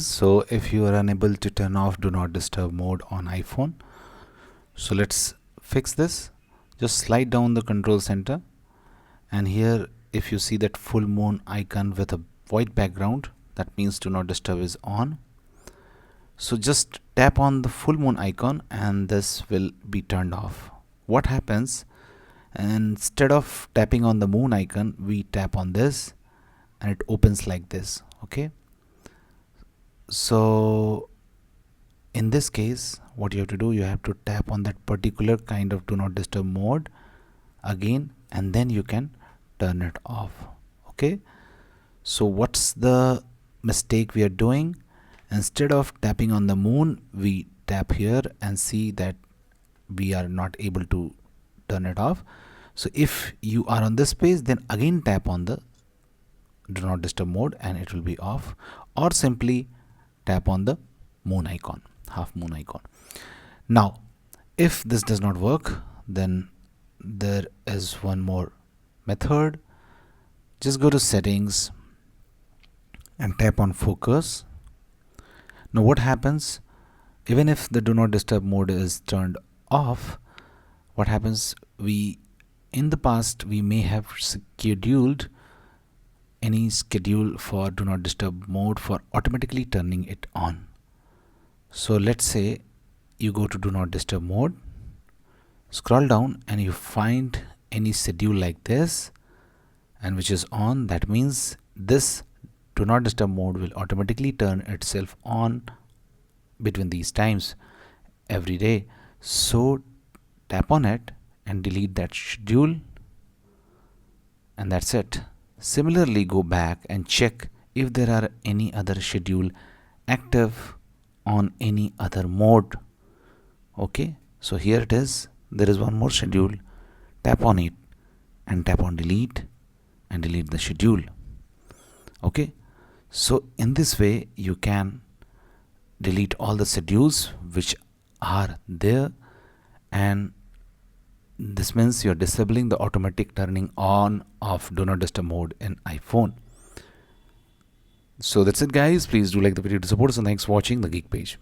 So if you are unable to turn off do not disturb mode on iPhone, so let's fix this. Just slide down the control center, and here if you see that full moon icon with a white background, that means do not disturb is on. So just tap on the full moon icon and this will be turned off. What happens, instead of tapping on the moon icon, we tap on this and it opens like this. Okay, so in this case what you have to do, you have to tap on that particular kind of do not disturb mode again, and then you can turn it off. Okay, so what's the mistake we are doing? Instead of tapping on the moon, we tap here and see that we are not able to turn it off. So if you are on this page, then again tap on the do not disturb mode and it will be off, or simply tap on the moon icon, half moon icon. Now if this does not work, then there is one more method. Just go to settings and tap on focus. Now what happens, even if the do not disturb mode is turned off, what happens, we in the past we may have scheduled any schedule for do not disturb mode for automatically turning it on. So let's say you go to do not disturb mode, scroll down and you find any schedule like this and which is on. That means this do not disturb mode will automatically turn itself on between these times every day. So tap on it and delete that schedule, and that's it. Similarly, go back and check if there are any other schedule active on any other mode. Okay, so here it is, there is one more schedule. Tap on it and tap on delete and delete the schedule. Okay, so in this way you can delete all the schedules which are there, and this means you're disabling the automatic turning on of do not disturb mode in iPhone. So that's it guys, please do like the video to support us, and thanks for watching the Geek Page.